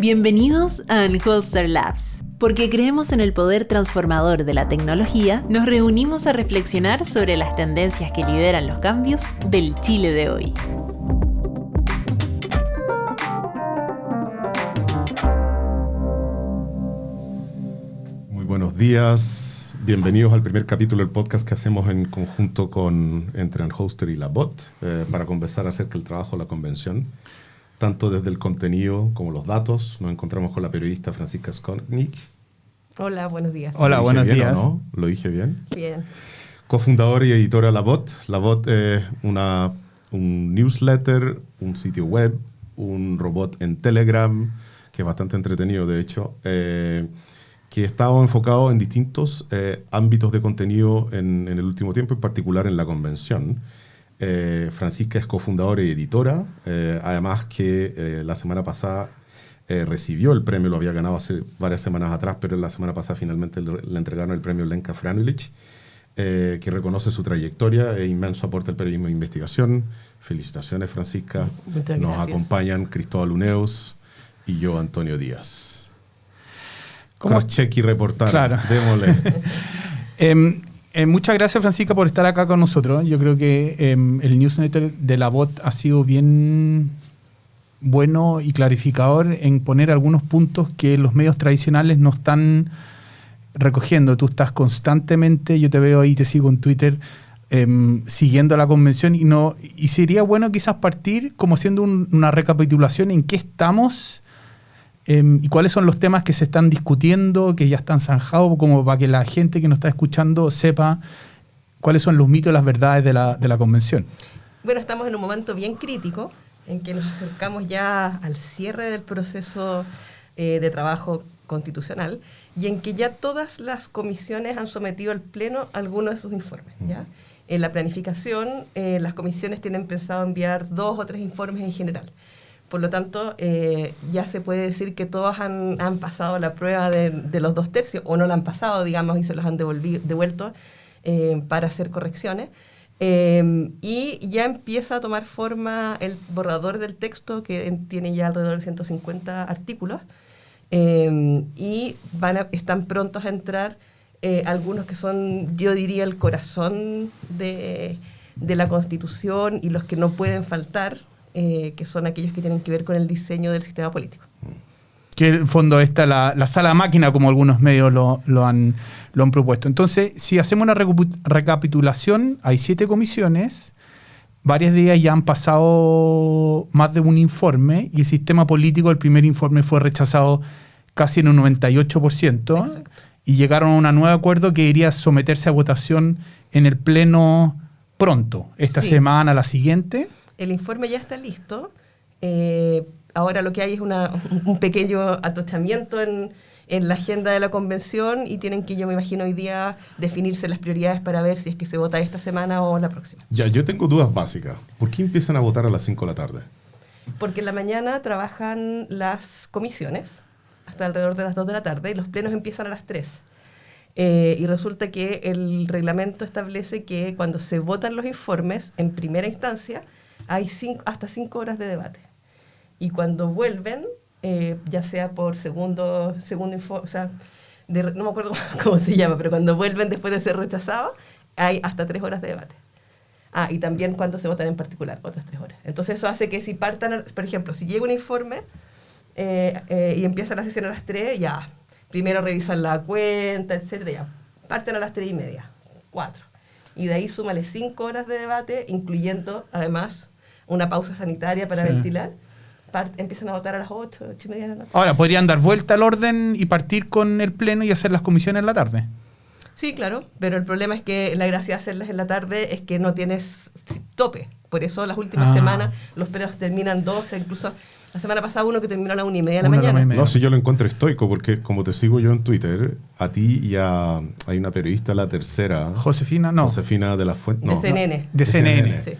Bienvenidos a Unholster Labs. Porque creemos en el poder transformador de la tecnología, nos reunimos a reflexionar sobre las tendencias que lideran los cambios del Chile de hoy. Muy buenos días, bienvenidos al primer capítulo del podcast que hacemos en conjunto entre Unholster y La Bot para conversar acerca del trabajo de la convención. Tanto desde el contenido como los datos. Nos encontramos con la periodista Francisca Skonic. Hola, buenos días. Hola, buenos días. ¿No? ¿Lo dije bien? Bien. Cofundadora y editora de La Bot. La Bot es un newsletter, un sitio web, un robot en Telegram, que es bastante entretenido, de hecho, que está enfocado en distintos ámbitos de contenido en el último tiempo, en particular en la convención. Francisca es cofundadora y editora, además que la semana pasada recibió el premio, lo había ganado hace varias semanas atrás, pero la semana pasada finalmente le entregaron el premio Lenka Franulich, que reconoce su trayectoria e inmenso aporte al periodismo de investigación. Felicitaciones, Francisca. Muchas Nos gracias. acompañan Cristóbal Uneus y yo, Antonio Díaz. Cross-check y reportar. Claro. Démosle. Muchas gracias, Francisca, por estar acá con nosotros. Yo creo que el newsletter de La Bot ha sido bien bueno y clarificador en poner algunos puntos que los medios tradicionales no están recogiendo. Tú estás constantemente, yo te veo ahí, te sigo en Twitter, siguiendo la convención y sería bueno quizás partir como haciendo una recapitulación en qué estamos y cuáles son los temas que se están discutiendo, que ya están zanjados, como para que la gente que nos está escuchando sepa cuáles son los mitos y las verdades de la convención. Bueno, estamos en un momento bien crítico en que nos acercamos ya al cierre del proceso de trabajo constitucional y en que ya todas las comisiones han sometido al Pleno algunos de sus informes, ¿ya? En la planificación, las comisiones tienen pensado enviar 2 o 3 informes en general. Por lo tanto, ya se puede decir que todos han pasado la prueba de los 2/3, o no la han pasado, digamos, y se los han devuelto para hacer correcciones. Y ya empieza a tomar forma el borrador del texto, que tiene ya alrededor de 150 artículos, y están prontos a entrar algunos que son, yo diría, el corazón de la Constitución y los que no pueden faltar, que son aquellos que tienen que ver con el diseño del sistema político. Que en el fondo está la sala máquina, como algunos medios lo han propuesto. Entonces, si hacemos una recapitulación, hay 7 comisiones, varias de ellas ya han pasado más de un informe, y el sistema político, el primer informe fue rechazado casi en un 98%, Exacto. y llegaron a un nuevo acuerdo que iría a someterse a votación en el Pleno pronto, esta Sí. semana, la siguiente. El informe ya está listo. Ahora lo que hay es un pequeño atochamiento en la agenda de la convención y tienen que, yo me imagino, hoy día definirse las prioridades para ver si es que se vota esta semana o la próxima. Ya, yo tengo dudas básicas. ¿Por qué empiezan a votar a las 5 de la tarde? Porque en la mañana trabajan las comisiones hasta alrededor de las 2 de la tarde y los plenos empiezan a las 3. Y resulta que el reglamento establece que cuando se votan los informes, en primera instancia, hay hasta 5 horas de debate. Y cuando vuelven, ya sea por segundo informe, o sea, no me acuerdo cómo se llama, pero cuando vuelven después de ser rechazados, hay hasta 3 horas de debate. Y también cuando se votan en particular, otras 3 horas. Entonces eso hace que si partan, por ejemplo, si llega un informe y empieza la sesión a las 3, ya, primero revisan la cuenta, etcétera, ya, parten a las 3:30, 4. Y de ahí súmale 5 horas de debate, incluyendo, además, una pausa sanitaria para ventilar. Empiezan a votar a las 8, 8:30 de la noche. Ahora, podrían dar vuelta al orden y partir con el Pleno y hacer las comisiones en la tarde. Sí, claro, pero el problema es que la gracia de hacerlas en la tarde es que no tienes tope. Por eso las últimas semanas los plenos terminan 12, incluso la semana pasada uno que terminó a las 1:30 de la 1:30 mañana. No, si yo lo encuentro estoico, porque como te sigo yo en Twitter, a ti y hay una periodista, la tercera, Josefina, no. Josefina de la Fuente, De no, CNN. De CNN. Sí.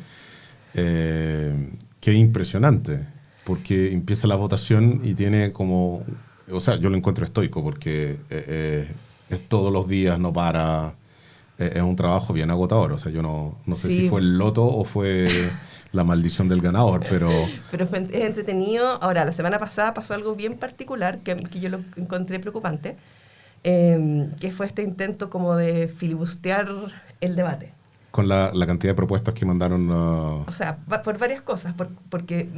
que es impresionante, porque empieza la votación y tiene como, o sea, yo lo encuentro estoico, porque es todos los días, no para, es un trabajo bien agotador, o sea, yo no sé Sí. si fue el loto o fue la maldición del ganador, pero... Pero es entretenido. Ahora, la semana pasada pasó algo bien particular que yo lo encontré preocupante, que fue este intento como de filibustear el debate. Con la cantidad de propuestas que mandaron... O sea, por varias cosas, porque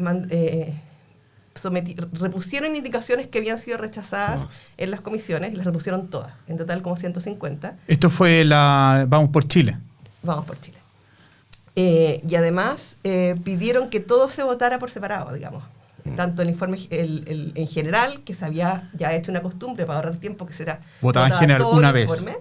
repusieron indicaciones que habían sido rechazadas en las comisiones y las repusieron todas, en total como 150. Esto fue Vamos por Chile. Vamos por Chile. Y además pidieron que todo se votara por separado, digamos. Tanto el informe en general, que se había ya hecho una costumbre para ahorrar tiempo, que será votaba en general todo una el vez. Informe,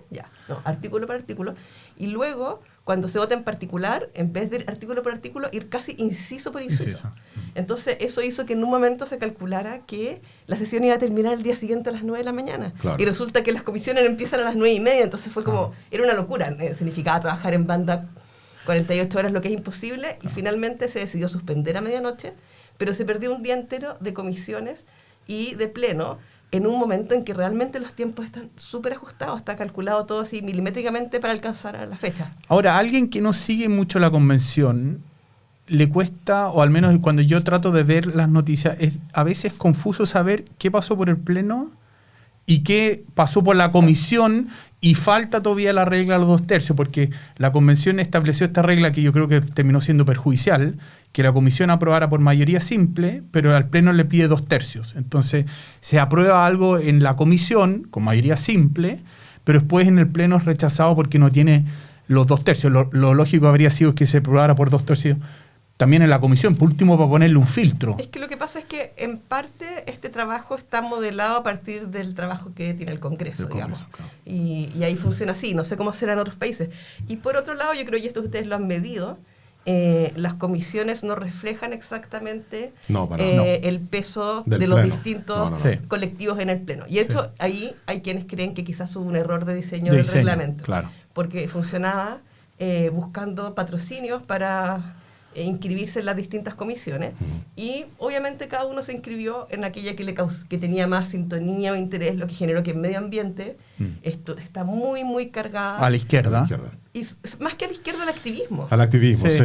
artículo por artículo. Y luego, cuando se vota en particular, en vez de artículo por artículo, ir casi inciso por inciso. Entonces, eso hizo que en un momento se calculara que la sesión iba a terminar el día siguiente a las 9 de la mañana. Claro. Y resulta que las comisiones empiezan a las 9:30, entonces fue como, era una locura. Significaba trabajar en banda 48 horas, lo que es imposible, y finalmente se decidió suspender a medianoche, pero se perdió un día entero de comisiones y de pleno, en un momento en que realmente los tiempos están súper ajustados, está calculado todo así milimétricamente para alcanzar a la fecha. Ahora, a alguien que no sigue mucho la convención, le cuesta, o al menos cuando yo trato de ver las noticias, es a veces confuso saber qué pasó por el pleno y qué pasó por la comisión, y falta todavía la regla de los 2/3, porque la convención estableció esta regla que yo creo que terminó siendo perjudicial, que la comisión aprobara por mayoría simple, pero al pleno le pide 2/3. Entonces, se aprueba algo en la comisión con mayoría simple, pero después en el pleno es rechazado porque no tiene los 2/3. Lo lógico habría sido que se aprobara por 2/3 también en la comisión, por último, para ponerle un filtro. Es que lo que pasa es que, en parte, este trabajo está modelado a partir del trabajo que tiene el Congreso, digamos. Claro. Y ahí funciona así. No sé cómo será en otros países. Y por otro lado, yo creo, y esto ustedes lo han medido, las comisiones no reflejan exactamente el peso del de los pleno. distintos colectivos en el pleno. Y de hecho, ahí hay quienes creen que quizás hubo un error de diseño del reglamento. Claro. Porque funcionaba buscando patrocinios para inscribirse en las distintas comisiones, y obviamente cada uno se inscribió en aquella que tenía más sintonía o interés, lo que generó que en medio ambiente esto está muy, muy cargada. A la izquierda. Y más que a la izquierda, al activismo. Al activismo, sí.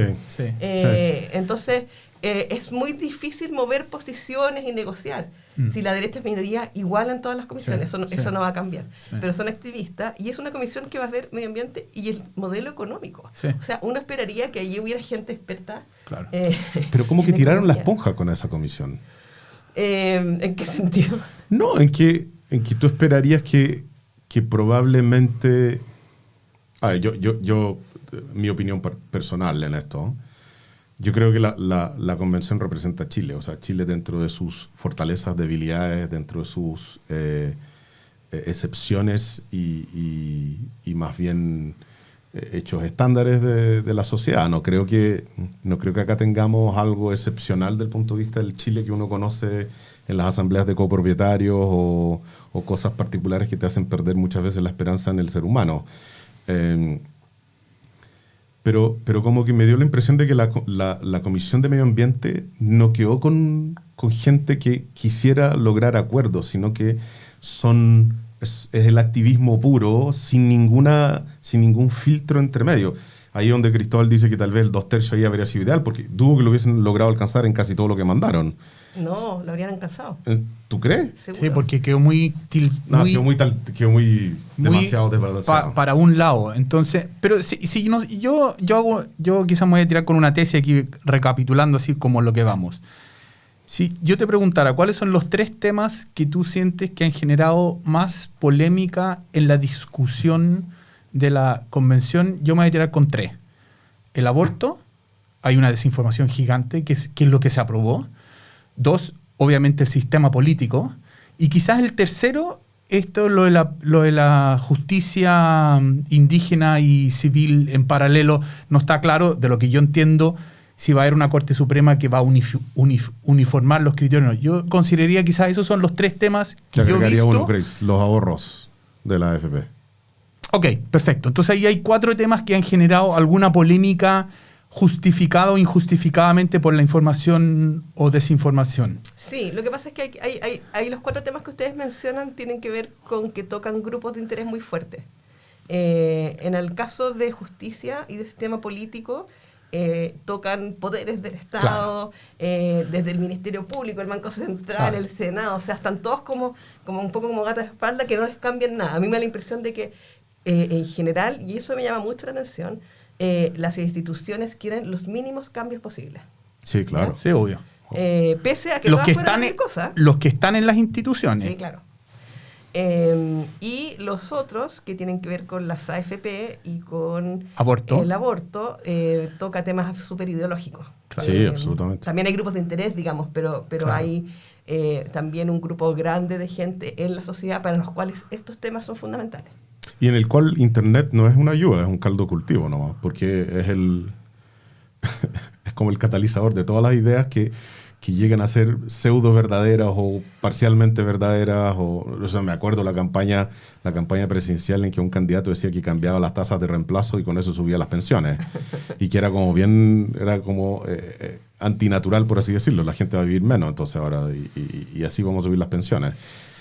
Entonces, es muy difícil mover posiciones y negociar. Si la derecha es minoría, igual en todas las comisiones, eso no va a cambiar. Pero son activistas, y es una comisión que va a ver medio ambiente y el modelo económico. O sea, uno esperaría que allí hubiera gente experta. Claro. Pero como que tiraron la economía. esponja con esa comisión. ¿En qué sentido? No, en que tú esperarías que probablemente... yo mi opinión personal en esto, yo creo que la convención representa a Chile, o sea, Chile dentro de sus fortalezas, debilidades, dentro de sus excepciones y más bien hechos estándares de la sociedad. No creo que acá tengamos algo excepcional del punto de vista del Chile que uno conoce en las asambleas de copropietarios o cosas particulares que te hacen perder muchas veces la esperanza en el ser humano. Pero como que me dio la impresión de que la Comisión de Medio Ambiente no quedó con gente que quisiera lograr acuerdos, sino que es el activismo puro, sin ningún filtro entre medio. Ahí donde Cristóbal dice que tal vez el 2/3 ahí habría sido ideal, porque dudo que lo hubiesen logrado alcanzar en casi todo lo que mandaron. No, lo habrían alcanzado. ¿Tú crees? Seguro. Sí, porque quedó muy demasiado desbalanceado. Para un lado. Entonces, pero si no, yo quizás me voy a tirar con una tesis aquí, recapitulando así como lo que vamos. Si yo te preguntara, ¿cuáles son los 3 temas que tú sientes que han generado más polémica en la discusión de la convención? Yo me voy a tirar con 3. El aborto, hay una desinformación gigante, que es lo que se aprobó. 2, obviamente el sistema político. Y quizás el tercero, esto lo de la justicia indígena y civil en paralelo. No está claro, de lo que yo entiendo, si va a haber una Corte Suprema que va a uniformar los criterios. Yo consideraría quizás esos son los 3 temas que yo he visto. Uno, Grace, los ahorros de la AFP. Ok, perfecto. Entonces ahí hay 4 temas que han generado alguna polémica justificada o injustificadamente por la información o desinformación. Sí, lo que pasa es que hay los 4 temas que ustedes mencionan tienen que ver con que tocan grupos de interés muy fuertes. En el caso de justicia y de sistema político, tocan poderes del Estado, desde el Ministerio Público, el Banco Central, el Senado, o sea, están todos como un poco como gatas de espalda que no les cambian nada. A mí me da la impresión de que en general, y eso me llama mucho la atención, las instituciones quieren los mínimos cambios posibles. Sí, claro. ¿Ya? Sí, obvio. Pese a que Los todas que, fueran están cualquier cosa. los que están en las instituciones. Sí, claro. Y los otros que tienen que ver con las AFP y con Aborto. el aborto, toca temas súper ideológicos. Sí, absolutamente. También hay grupos de interés, digamos, pero Claro. hay también un grupo grande de gente en la sociedad para los cuales estos temas son fundamentales. Y en el cual Internet no es una ayuda, es un caldo de cultivo nomás, porque es es como el catalizador de todas las ideas que llegan a ser pseudo verdaderas o parcialmente verdaderas. O sea, me acuerdo la campaña presidencial en que un candidato decía que cambiaba las tasas de reemplazo y con eso subía las pensiones. Y que era como antinatural, por así decirlo. La gente va a vivir menos, entonces ahora, y así vamos a subir las pensiones.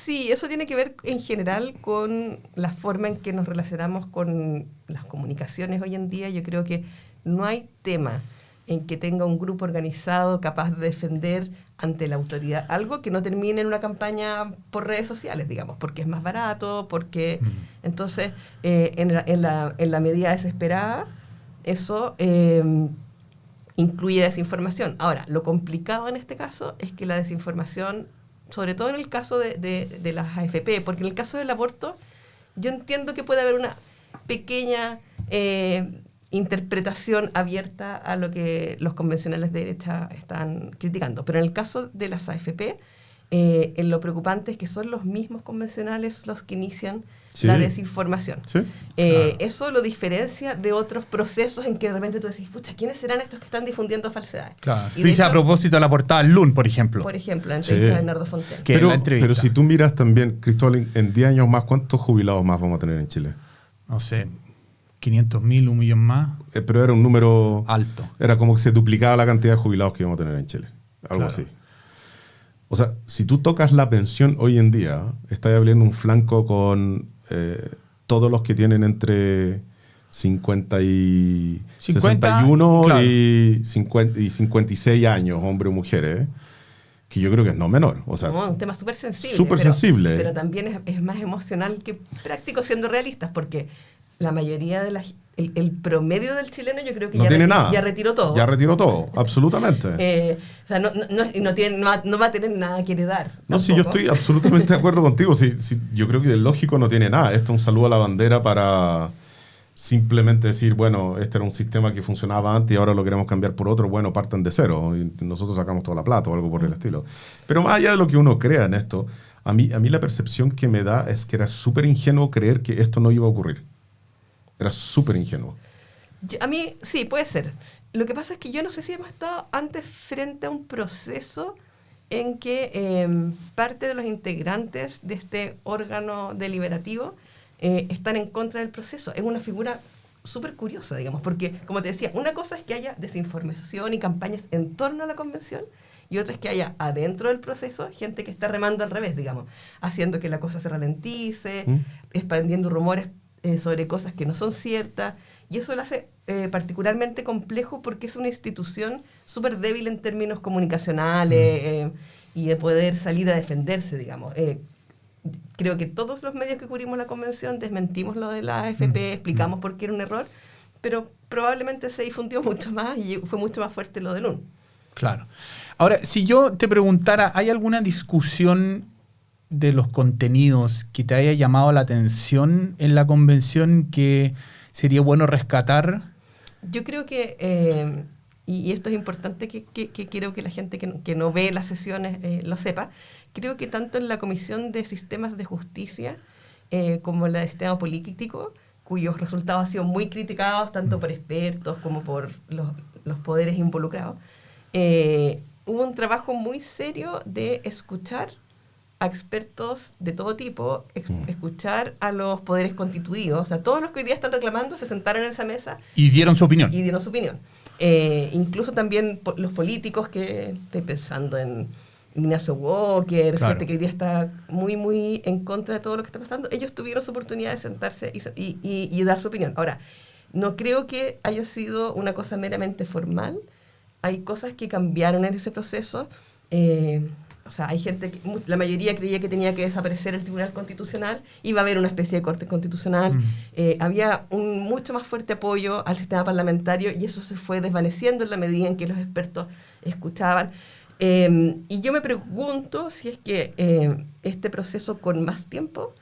Sí, eso tiene que ver en general con la forma en que nos relacionamos con las comunicaciones hoy en día. Yo creo que no hay tema en que tenga un grupo organizado capaz de defender ante la autoridad algo que no termine en una campaña por redes sociales, digamos, porque es más barato, porque entonces en la medida desesperada eso incluye desinformación. Ahora, lo complicado en este caso es que la desinformación, sobre todo en el caso de las AFP, porque en el caso del aborto yo entiendo que puede haber una pequeña interpretación abierta a lo que los convencionales de derecha están criticando. Pero en el caso de las AFP, lo preocupante es que son los mismos convencionales los que inician la desinformación. Sí. Eso lo diferencia de otros procesos en que de repente tú decís, pucha, ¿quiénes serán estos que están difundiendo falsedades? Claro. Y Tú dices a propósito de la portada del LUN, por ejemplo. Por ejemplo, la entrevista Sí. de Nardo Fontaine. Que en la entrevista. Pero si tú miras también, Cristóbal, en 10 años más, ¿cuántos jubilados más vamos a tener en Chile? No sé, 500.000, 1 millón más. Pero era un número Alto. Era como que se duplicaba la cantidad de jubilados que íbamos a tener en Chile. Algo Claro. así. O sea, si tú tocas la pensión hoy en día, estás abriendo un flanco con todos los que tienen entre 50 y 61 claro. y 56 años, hombres o mujeres, que yo creo que es no menor. O sea, No, un tema súper sensible. súper sensible. Pero también es más emocional que práctico, siendo realistas, porque la mayoría de el promedio del chileno yo creo que no tiene nada. ya retiró todo. Ya retiró todo, absolutamente. O sea, no va a tener nada que heredar. No, sí, yo tampoco. estoy absolutamente de acuerdo contigo. Sí, yo creo que el lógico no tiene nada. Esto es un saludo a la bandera para simplemente decir, bueno, este era un sistema que funcionaba antes y ahora lo queremos cambiar por otro. Bueno, parten de cero y nosotros sacamos toda la plata o algo por el estilo. Pero más allá de lo que uno crea en esto, a mí la percepción que me da es que era súper ingenuo creer que esto no iba a ocurrir. Era súper ingenuo. A mí, sí, puede ser. Lo que pasa es que yo no sé si hemos estado antes frente a un proceso en que parte de los integrantes de este órgano deliberativo están en contra del proceso. Es una figura súper curiosa, digamos, porque, como te decía, una cosa es que haya desinformación y campañas en torno a la convención, y otra es que haya adentro del proceso gente que está remando al revés, digamos, haciendo que la cosa se ralentice, expandiendo rumores sobre cosas que no son ciertas, y eso lo hace particularmente complejo porque es una institución súper débil en términos comunicacionales y de poder salir a defenderse, digamos. Creo que todos los medios que cubrimos la convención desmentimos lo de la AFP, explicamos por qué era un error, pero probablemente se difundió mucho más y fue mucho más fuerte lo del LUN. Claro. Ahora, si yo te preguntara, ¿hay alguna discusión de los contenidos que te haya llamado la atención en la convención que sería bueno rescatar? Yo creo que, y esto es importante que quiero que la gente que no ve las sesiones lo sepa, creo que tanto en la Comisión de Sistemas de Justicia como en la de Sistema Político, cuyos resultados han sido muy criticados tanto por expertos como por los poderes involucrados, hubo un trabajo muy serio de escuchar a expertos de todo tipo, escuchar a los poderes constituidos, o sea, todos los que hoy día están reclamando se sentaron en esa mesa Y dieron su opinión. y dieron su opinión. Incluso también los políticos, que estoy pensando en Ignacio Walker, Claro. gente que hoy día está muy, muy en contra de todo lo que está pasando, ellos tuvieron su oportunidad de sentarse y dar su opinión. Ahora, no creo que haya sido una cosa meramente formal. Hay cosas que cambiaron en ese proceso. O sea, hay gente la mayoría creía que tenía que desaparecer el Tribunal Constitucional, iba a haber una especie de Corte Constitucional. Había un mucho más fuerte apoyo al sistema parlamentario y eso se fue desvaneciendo en la medida en que los expertos escuchaban. Y yo me pregunto si es que este proceso con más tiempo,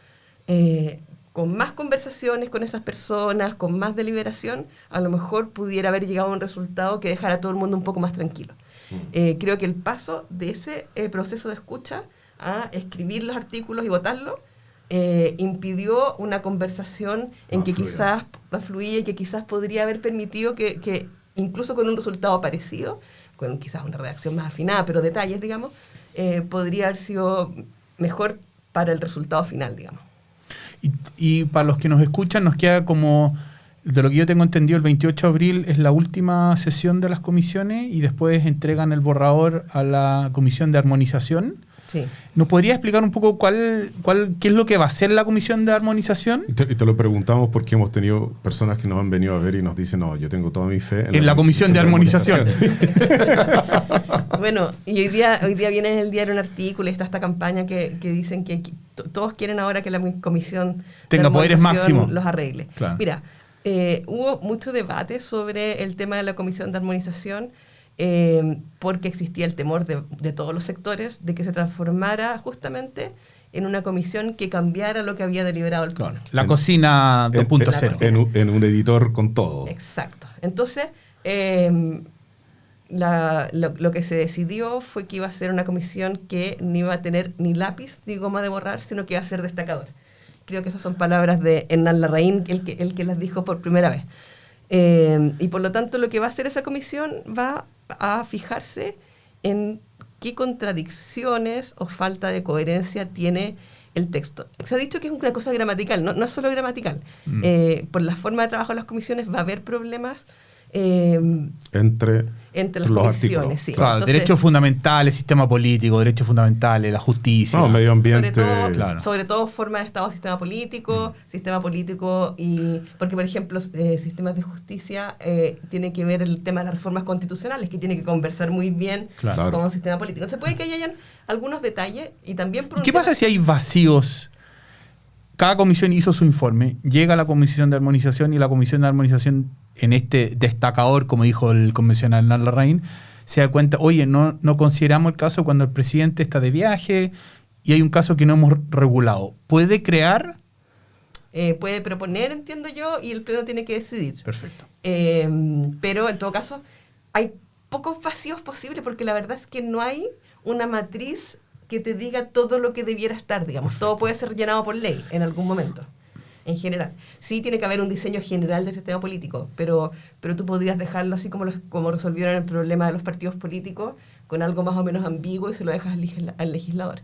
con más conversaciones con esas personas, con más deliberación, a lo mejor pudiera haber llegado a un resultado que dejara a todo el mundo un poco más tranquilo. Creo que el paso de ese proceso de escucha a escribir los artículos y votarlos impidió una conversación en que quizás fluía y que quizás podría haber permitido que incluso con un resultado parecido, con quizás una redacción más afinada, pero detalles, digamos, podría haber sido mejor para el resultado final, digamos. Y para los que nos escuchan, nos queda como, de lo que yo tengo entendido, el 28 de abril es la última sesión de las comisiones y después entregan el borrador a la Comisión de Armonización. Sí. ¿Nos podría explicar un poco qué es lo que va a hacer la Comisión de Armonización? Y te lo preguntamos porque hemos tenido personas que nos han venido a ver y nos dicen, no, yo tengo toda mi fe en la Comisión de Armonización. Bueno, y hoy día viene el diario un artículo y está esta campaña que dicen que todos quieren ahora que la Comisión tenga poderes máximos, los arregle. Claro. Mira, hubo mucho debate sobre el tema de la Comisión de Armonización, porque existía el temor de todos los sectores de que se transformara justamente en una comisión que cambiara lo que había deliberado el Pleno. La cocina 2.0. En un editor con todo. Exacto. Entonces, lo que se decidió fue que iba a ser una comisión que no iba a tener ni lápiz ni goma de borrar, sino que iba a ser destacador. Creo que esas son palabras de Hernán Larraín, el que las dijo por primera vez. Y por lo tanto, lo que va a hacer esa comisión va a fijarse en qué contradicciones o falta de coherencia tiene el texto. Se ha dicho que es una cosa gramatical, no es solo gramatical. Por la forma de trabajo de las comisiones va a haber problemas entre las los comisiones. Sí. Claro, Entonces, derechos fundamentales, sistema político, derechos fundamentales, la justicia. No, medio ambiente. sobre todo forma de Estado, sistema político y... Porque, por ejemplo, sistemas de justicia tiene que ver el tema de las reformas constitucionales, que tiene que conversar muy bien con un sistema político. Entonces puede que hayan algunos detalles y también... ¿Qué pasa si hay vacíos? Cada comisión hizo su informe, llega a la Comisión de Armonización y la Comisión de Armonización, en este destacador, como dijo el convencional Hernán Larraín, se da cuenta, oye, no consideramos el caso cuando el presidente está de viaje y hay un caso que no hemos regulado. ¿Puede crear? Puede proponer, entiendo yo, y el Pleno tiene que decidir. Perfecto. Pero en todo caso, hay pocos vacíos posibles porque la verdad es que no hay una matriz que te diga todo lo que debiera estar, digamos. Perfecto. Todo puede ser llenado por ley en algún momento, en general. Sí tiene que haber un diseño general del sistema político, pero tú podrías dejarlo así como resolvieron el problema de los partidos políticos, con algo más o menos ambiguo y se lo dejas al legislador.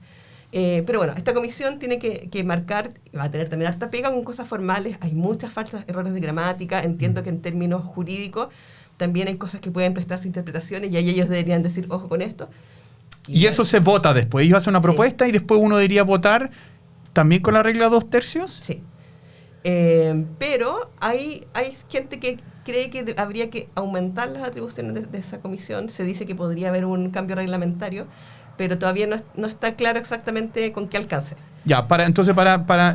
Pero bueno, esta comisión tiene que marcar, va a tener también harta pega con cosas formales, hay muchas faltas, errores de gramática, entiendo que en términos jurídicos también hay cosas que pueden prestarse interpretaciones y ahí ellos deberían decir, ojo con esto. Y eso se vota después. Ellos hacen una propuesta y después uno debería votar también con la regla 2/3. Sí. Pero hay gente que cree que habría que aumentar las atribuciones de esa comisión. Se dice que podría haber un cambio reglamentario, pero todavía no está claro exactamente con qué alcance. Ya, entonces,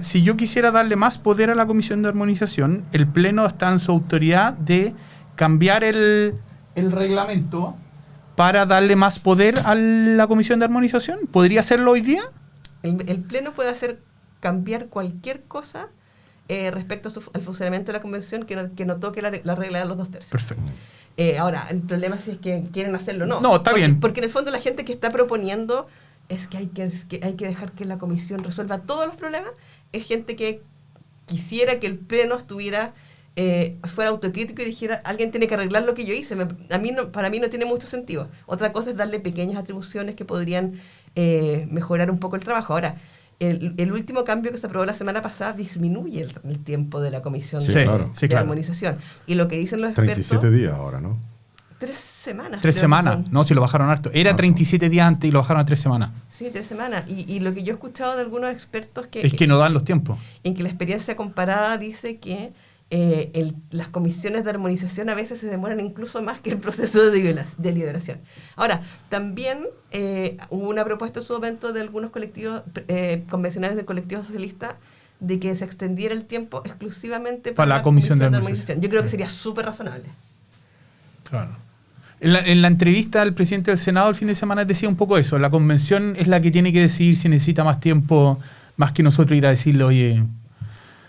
si yo quisiera darle más poder a la Comisión de Armonización, el Pleno está en su autoridad de cambiar el reglamento para darle más poder a la Comisión de Armonización. ¿Podría hacerlo hoy día? El Pleno puede cambiar cualquier cosa respecto al funcionamiento de la Convención que no toque la regla de los 2/3. Perfecto. Ahora, el problema es si es que quieren hacerlo o no. No, está bien. Porque en el fondo la gente que está proponiendo es que hay que dejar que la Comisión resuelva todos los problemas. Es gente que quisiera que el Pleno fuera autocrítico y dijera, alguien tiene que arreglar lo que yo hice. Para mí no tiene mucho sentido. Otra cosa es darle pequeñas atribuciones que podrían mejorar un poco el trabajo. Ahora, el último cambio que se aprobó la semana pasada disminuye el tiempo de la Comisión de Armonización. Y lo que dicen los expertos... 37 días ahora, ¿no? 3 semanas. 3 semanas, no, si lo bajaron harto. Era 37 días antes y lo bajaron a 3 semanas. Sí, 3 semanas. Y lo que yo he escuchado de algunos expertos es que no dan los tiempos. En que la experiencia comparada dice que las comisiones de armonización a veces se demoran incluso más que el proceso de deliberación. Ahora, también hubo una propuesta en su momento de algunos colectivos convencionales del colectivo socialista de que se extendiera el tiempo exclusivamente para la comisión de armonización. Yo creo que sería súper razonable. Claro. En la entrevista al presidente del Senado el fin de semana decía un poco eso. La convención es la que tiene que decidir si necesita más tiempo, más que nosotros ir a decirle, oye...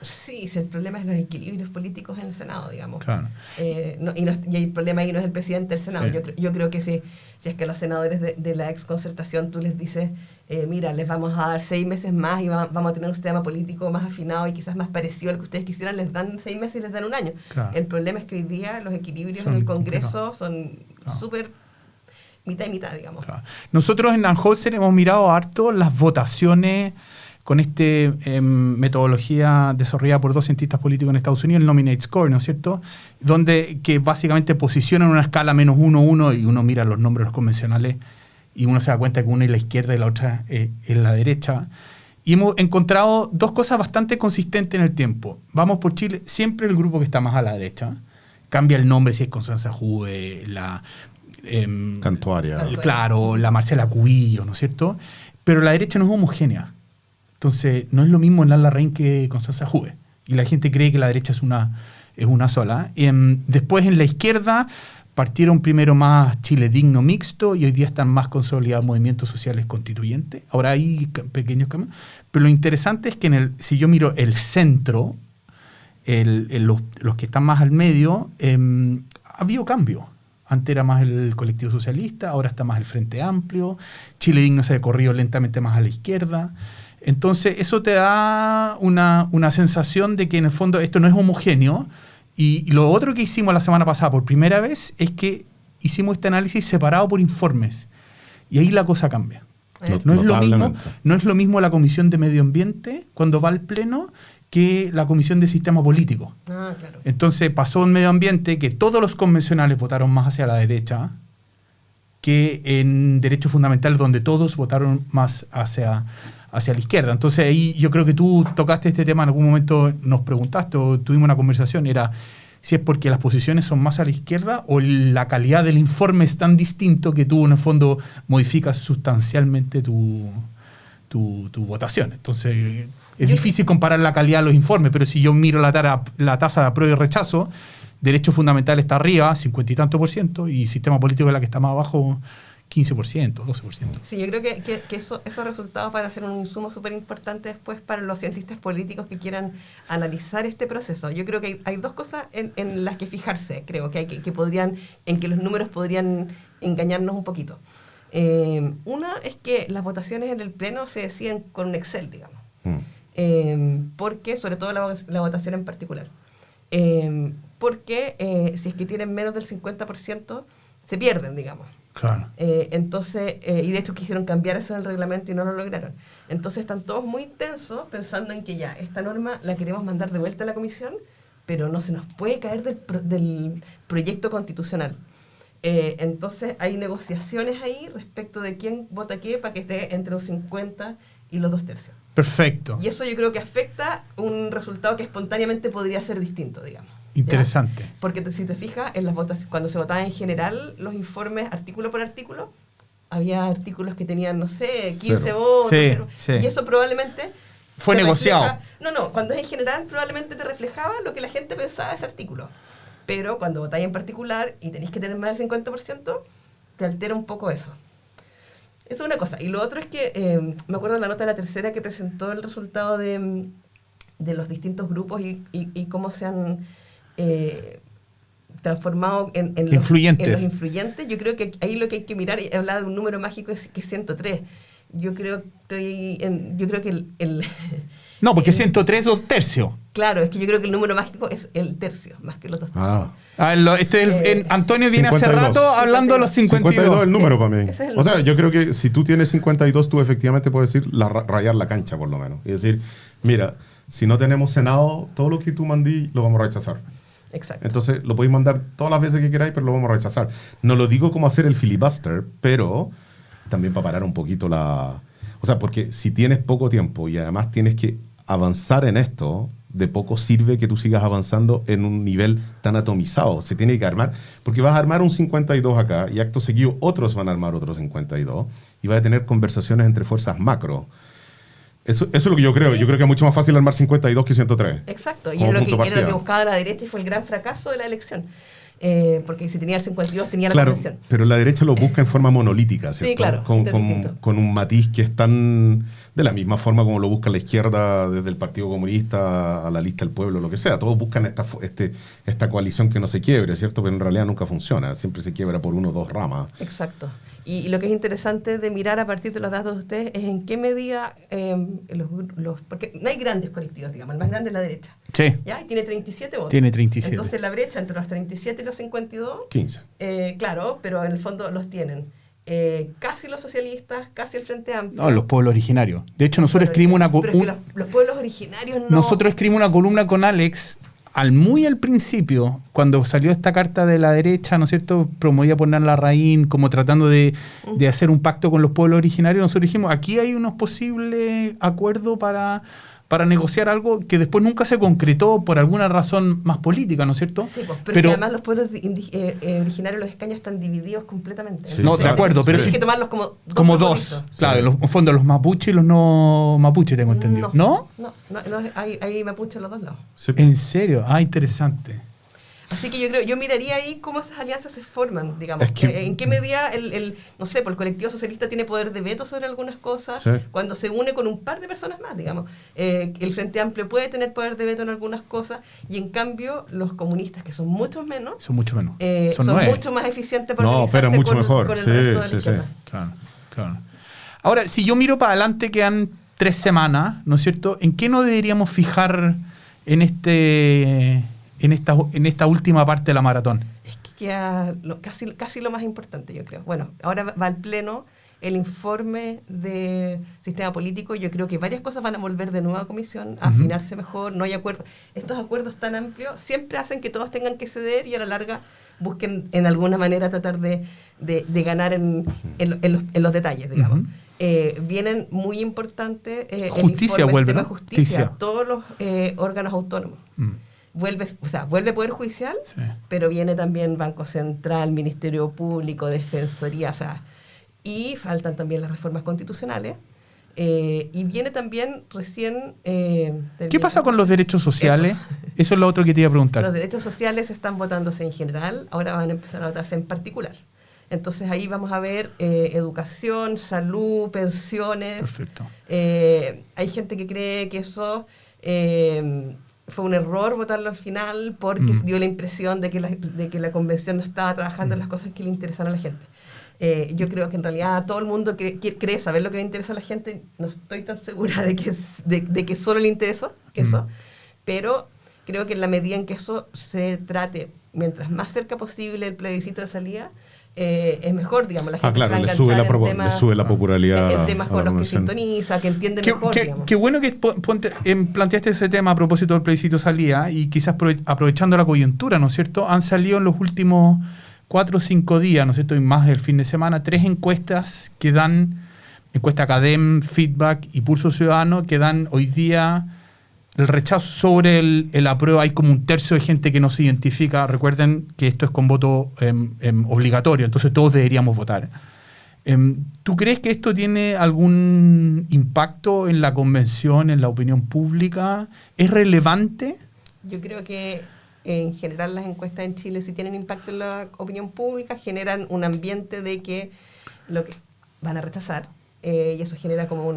Sí, si el problema es los equilibrios políticos en el Senado, digamos. Claro. Y el problema ahí no es el presidente del Senado. Sí. Yo creo que si es que a los senadores de la ex concertación tú les dices, mira, les vamos a dar 6 meses más y vamos a tener un sistema político más afinado y quizás más parecido al que ustedes quisieran, les dan 6 meses y les dan 1 año. Claro. El problema es que hoy día los equilibrios Son en el Congreso complicados. son súper mitad y mitad, digamos. Claro. Nosotros en Anheuser hemos mirado harto las votaciones con metodología desarrollada por 2 cientistas políticos en Estados Unidos, el Nominate Score, ¿no es cierto? Donde que básicamente posicionan una escala -1, 1, y uno mira los nombres los convencionales y uno se da cuenta que uno es la izquierda y la otra es la derecha. Y hemos encontrado 2 cosas bastante consistentes en el tiempo. Vamos por Chile, siempre el grupo que está más a la derecha. Cambia el nombre si es Constanza Juve, Cantuaria. Claro, la Marcela Cubillo, ¿no es cierto? Pero la derecha no es homogénea. Entonces, no es lo mismo en Larraín que Constanza Juve. Y la gente cree que la derecha es una sola. Después, en la izquierda, partieron primero más Chile Digno Mixto y hoy día están más consolidados movimientos sociales constituyentes. Ahora hay pequeños cambios. Pero lo interesante es que si yo miro el centro, los que están más al medio, ha habido cambio. Antes era más el colectivo socialista, ahora está más el Frente Amplio. Chile Digno se ha corrido lentamente más a la izquierda. Entonces, eso te da una sensación de que en el fondo esto no es homogéneo. Y lo otro que hicimos la semana pasada por primera vez es que hicimos este análisis separado por informes. Y ahí la cosa cambia. No es lo mismo la Comisión de Medio Ambiente cuando va al Pleno que la Comisión de Sistema Político. Ah, claro. Entonces pasó en Medio Ambiente que todos los convencionales votaron más hacia la derecha que en Derechos Fundamentales donde todos votaron más hacia la izquierda. Entonces ahí yo creo que tú tocaste este tema en algún momento, nos preguntaste o tuvimos una conversación, era si es porque las posiciones son más a la izquierda o la calidad del informe es tan distinto que tú en el fondo modificas sustancialmente tu votación. Entonces es difícil comparar la calidad de los informes, pero si yo miro la tasa de apruebo y rechazo, Derechos Fundamentales está arriba, 50 y tanto %, y Sistema Político es la que está más abajo, 15%, 12%. Sí, yo creo que esos resultados van a ser un insumo súper importante después para los cientistas políticos que quieran analizar este proceso. Yo creo que hay 2 cosas en las que fijarse, creo que en que los números podrían engañarnos un poquito. Una es que las votaciones en el Pleno se deciden con un Excel, digamos. Porque, sobre todo la votación en particular. Porque si es que tienen menos del 50%, se pierden, digamos. Claro. Entonces, y de hecho quisieron cambiar eso en el reglamento y no lo lograron. Entonces están todos muy tensos pensando en que ya, esta norma la queremos mandar de vuelta a la comisión, pero no se nos puede caer del proyecto constitucional. Entonces hay negociaciones ahí respecto de quién vota qué para que esté entre los 50 y los 2/3. Perfecto. Y eso yo creo que afecta un resultado que espontáneamente podría ser distinto, digamos. Interesante. ¿Ya? Porque si te fijas, en las votaciones, cuando se votaba en general, los informes artículo por artículo, había artículos que tenían, no sé, 15 votos. Sí. Y eso probablemente... Fue negociado. Cuando es en general, probablemente te reflejaba lo que la gente pensaba de ese artículo. Pero cuando votáis en particular y tenéis que tener más del 50%, te altera un poco eso. Eso es una cosa. Y lo otro es que, me acuerdo de la nota de la tercera que presentó el resultado de los distintos grupos y cómo se han transformado en los influyentes. Yo creo que ahí lo que hay que mirar, y hablar de un número mágico que es 103. Yo creo que No, porque 103 es 2/3. Claro, es que yo creo que el número mágico es el tercio, más que los 2/3. Antonio viene 52. hace rato hablando de los 52. 52 es el número para mí. Ese es el O sea, número. yo creo que si tú tienes 52, tú efectivamente puedes decir rayar la cancha, por lo menos. Y decir, mira, si no tenemos Senado, todo lo que tú mandí lo vamos a rechazar. Exacto. Entonces, lo podéis mandar todas las veces que queráis, pero lo vamos a rechazar. No lo digo como hacer el filibuster, pero también para parar un poquito O sea, porque si tienes poco tiempo y además tienes que avanzar en esto, de poco sirve que tú sigas avanzando en un nivel tan atomizado. Se tiene que armar, porque vas a armar un 52 acá y acto seguido otros van a armar otro 52 y vas a tener conversaciones entre fuerzas macro. Eso es lo que yo creo. Sí. Yo creo que es mucho más fácil armar 52 que 103. Exacto, y como es lo punto que, era lo partida. que buscaba la derecha y fue el gran fracaso de la elección. Porque si tenía el 52 tenía la Claro, convención. pero la derecha lo busca en forma monolítica, ¿cierto? Sí, claro, Con, esto es distinto. con un matiz que es tan... De la misma forma como lo busca la izquierda, desde el Partido Comunista a la lista del pueblo, lo que sea. Todos buscan esta coalición que no se quiebre, ¿cierto? Pero en realidad nunca funciona. Siempre se quiebra por uno o dos ramas. Exacto. Y lo que es interesante de mirar a partir de los datos de ustedes es en qué medida porque no hay grandes colectivos, digamos, el más grande es la derecha. Sí. ¿Ya? Y tiene 37 votos. Tiene 37. Entonces la brecha entre los 37 y los 52, 15. claro, pero en el fondo los tienen casi los socialistas, casi el Frente Amplio. No, los pueblos originarios. De hecho, nosotros escribimos Pero es que los pueblos originarios no... Nosotros escribimos una columna con Alex muy al principio, cuando salió esta carta de la derecha, ¿no es cierto?, promovida por Nan Larraín, como tratando de hacer un pacto con los pueblos originarios. Nosotros dijimos, aquí hay unos posibles acuerdos para negociar algo que después nunca se concretó por alguna razón más política, ¿no es cierto? Sí, pues, pero que además los pueblos originarios, los escaños, están divididos completamente. Sí, no, de acuerdo, pero tienes sí, que tomarlos como como favoritos. dos. Claro, en fondo los mapuches y los no mapuches, tengo entendido. ¿No? No, hay mapuche en los dos lados. Sí. ¿En serio? Ah, interesante. Así que yo miraría ahí cómo esas alianzas se forman, digamos. Es que- en qué medida no sé, pues el colectivo socialista tiene poder de veto sobre algunas cosas, Sí. cuando se une con un par de personas más, digamos. El Frente Amplio puede tener poder de veto en algunas cosas, y en cambio los comunistas, que son muchos menos, Son mucho menos. son 9. mucho más eficientes para No, organizarse pero mucho mejor. con el Sí, resto de la sí, izquierda. Claro, claro. Ahora, si yo miro para adelante, quedan 3 semanas, ¿no es cierto? ¿En qué nos deberíamos fijar en esta última parte de la maratón? Es que queda casi lo más importante, yo creo. Bueno, ahora va al Pleno el informe de sistema político. Yo creo que varias cosas van a volver de nuevo a comisión, a afinarse mejor, no hay acuerdos. Estos acuerdos tan amplios siempre hacen que todos tengan que ceder y a la larga busquen en alguna manera tratar de ganar en los detalles, digamos. Vienen muy importantes Justicia el informe vuelve, del tema ¿no? justicia, Justicia. todos los órganos autónomos. Vuelve Poder Judicial, Sí. pero viene también Banco Central, Ministerio Público, Defensoría, y faltan también las reformas constitucionales. Y viene también recién... ¿Qué pasa con los derechos sociales? Eso es lo otro que te iba a preguntar. Los derechos sociales están votándose en general, ahora van a empezar a votarse en particular. Entonces ahí vamos a ver educación, salud, pensiones. Perfecto. Hay gente que cree que eso fue un error votarlo al final porque dio la impresión de que la convención no estaba trabajando en las cosas que le interesan a la gente. Yo creo que en realidad todo el mundo cree saber lo que le interesa a la gente. No estoy tan segura de que solo le interesa eso, pero creo que en la medida en que eso se trate mientras más cerca posible el plebiscito de salida, es mejor, digamos. La gente Claro, se va a le sube enganchar la temas, sube la popularidad. en temas a con la los que convención. sintoniza, que entiende mejor, digamos. Qué bueno que planteaste ese tema a propósito del plebiscito salida, y quizás aprovechando la coyuntura, ¿no es cierto? Han salido en los últimos 4 o 5 días, ¿no es cierto? Y más el fin de semana, 3 encuestas que dan, encuesta Academ, Feedback y Pulso Ciudadano, que dan hoy día el rechazo sobre el apruebo. Hay como un tercio de gente que no se identifica. Recuerden que esto es con voto obligatorio, entonces todos deberíamos votar. ¿Tú crees que esto tiene algún impacto en la convención, en la opinión pública? ¿Es relevante? Yo creo que en general las encuestas en Chile, si tienen impacto en la opinión pública, generan un ambiente de que lo que van a rechazar, y eso genera como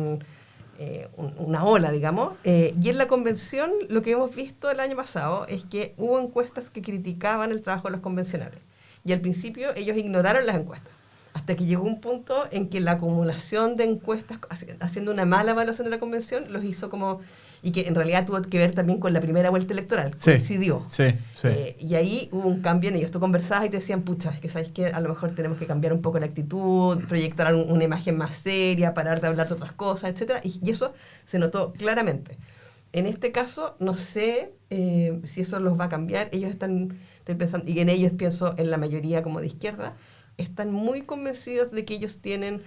una ola, digamos. Y en la convención lo que hemos visto el año pasado es que hubo encuestas que criticaban el trabajo de los convencionales. Y al principio ellos ignoraron las encuestas, hasta que llegó un punto en que la acumulación de encuestas, haciendo una mala evaluación de la convención, los hizo como... Y que en realidad tuvo que ver también con la primera vuelta electoral, coincidió. Sí. Y ahí hubo un cambio en ellos. Tú conversabas y te decían, pucha, es que sabes que a lo mejor tenemos que cambiar un poco la actitud, proyectar una imagen más seria, parar de hablar de otras cosas, etcétera. Y eso se notó claramente. En este caso, no sé si eso los va a cambiar. Estoy pensando, y en ellos pienso en la mayoría como de izquierda, están muy convencidos de que ellos tienen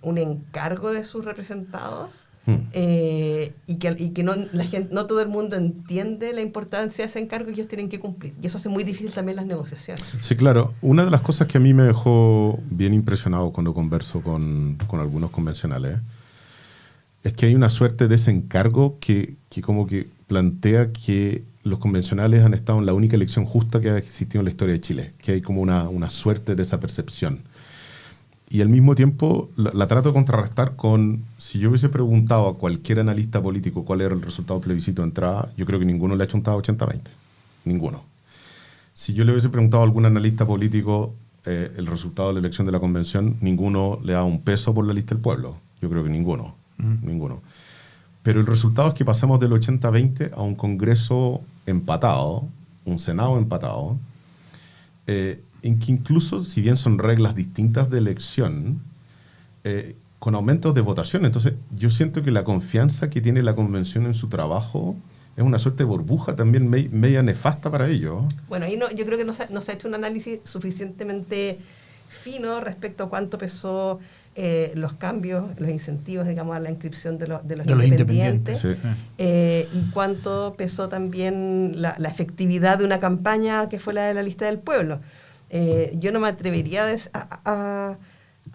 un encargo de sus representados y que no, la gente, no todo el mundo entiende la importancia de ese encargo y ellos tienen que cumplir. Y eso hace muy difícil también las negociaciones. Sí, claro. Una de las cosas que a mí me dejó bien impresionado cuando converso con algunos convencionales es que hay una suerte de ese encargo que como que plantea que los convencionales han estado en la única elección justa que ha existido en la historia de Chile, que hay como una suerte de esa percepción. Y al mismo tiempo la trato de contrarrestar con, si yo hubiese preguntado a cualquier analista político cuál era el resultado del plebiscito de entrada, yo creo que ninguno le ha chuntado 80-20. Ninguno. Si yo le hubiese preguntado a algún analista político el resultado de la elección de la convención, ninguno le da un peso por la lista del pueblo. Yo creo que ninguno. Ninguno. Pero el resultado es que pasamos del 80-20 a un Congreso empatado, un Senado empatado, en que incluso, si bien son reglas distintas de elección, con aumentos de votación. Entonces, yo siento que la confianza que tiene la convención en su trabajo es una suerte de burbuja también media nefasta para ellos. Bueno, ahí yo creo que no se ha hecho un análisis suficientemente fino respecto a cuánto pesó los cambios, los incentivos, digamos, a la inscripción de los independientes. Sí. Y cuánto pesó también la efectividad de una campaña que fue la de la lista del pueblo. Yo no me atrevería a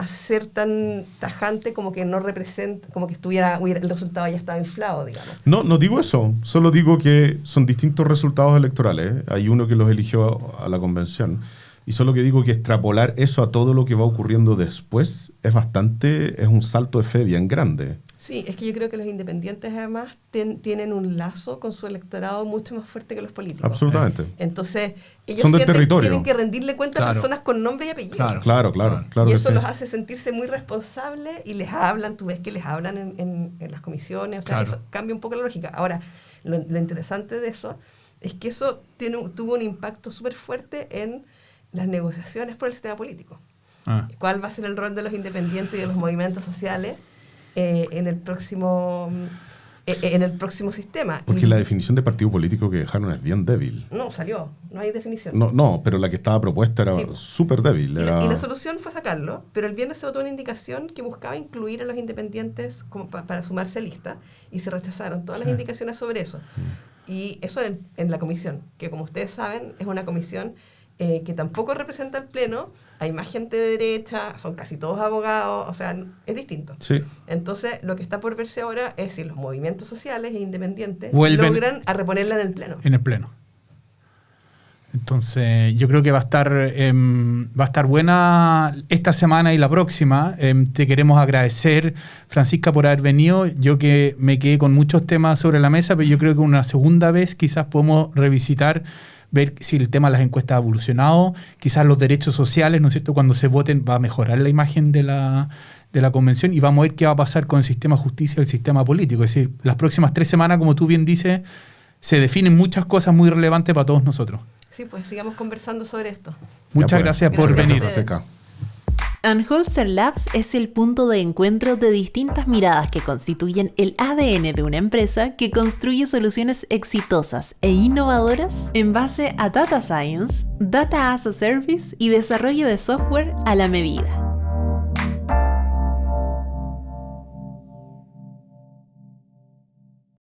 ser tan tajante como que no representa, como que el resultado ya estaba inflado, digamos. No digo eso, solo digo que son distintos resultados electorales. Hay uno que los eligió a la convención. Y solo que digo que extrapolar eso a todo lo que va ocurriendo después es un salto de fe bien grande. Sí, es que yo creo que los independientes además tienen un lazo con su electorado mucho más fuerte que los políticos. Absolutamente. Entonces, ellos son del territorio. Tienen que rendirle cuenta a personas con nombre y apellido. Claro. Y eso los hace sentirse muy responsables y les hablan, tú ves que les hablan en las comisiones, o sea, eso cambia un poco la lógica. Ahora, lo interesante de eso es que eso tuvo un impacto súper fuerte en las negociaciones por el sistema político. ¿Cuál va a ser el rol de los independientes y de los movimientos sociales en el próximo sistema? Porque la definición de partido político que dejaron es bien débil. No hay definición. No, pero la que estaba propuesta era súper débil. Y la solución fue sacarlo, pero el viernes se votó una indicación que buscaba incluir a los independientes como para sumarse a lista, y se rechazaron todas las indicaciones sobre eso. Y eso en la comisión, que como ustedes saben, es una comisión que tampoco representa al Pleno. Hay más gente de derecha, son casi todos abogados, o sea, es distinto. Sí. Entonces, lo que está por verse ahora es si los movimientos sociales e independientes logran a reponerla en el Pleno. En el Pleno. Entonces, yo creo que va a estar buena esta semana y la próxima. Te queremos agradecer, Francisca, por haber venido. Yo que me quedé con muchos temas sobre la mesa, pero yo creo que una segunda vez quizás podemos revisitar, ver si el tema de las encuestas ha evolucionado, quizás los derechos sociales, ¿no es cierto?, cuando se voten va a mejorar la imagen de la convención, y vamos a ver qué va a pasar con el sistema de justicia y el sistema político. Es decir, las próximas 3 semanas, como tú bien dices, se definen muchas cosas muy relevantes para todos nosotros. Sí, pues sigamos conversando sobre esto. Muchas gracias por venir. Anholzer Labs es el punto de encuentro de distintas miradas que constituyen el ADN de una empresa que construye soluciones exitosas e innovadoras en base a Data Science, Data as a Service y desarrollo de software a la medida.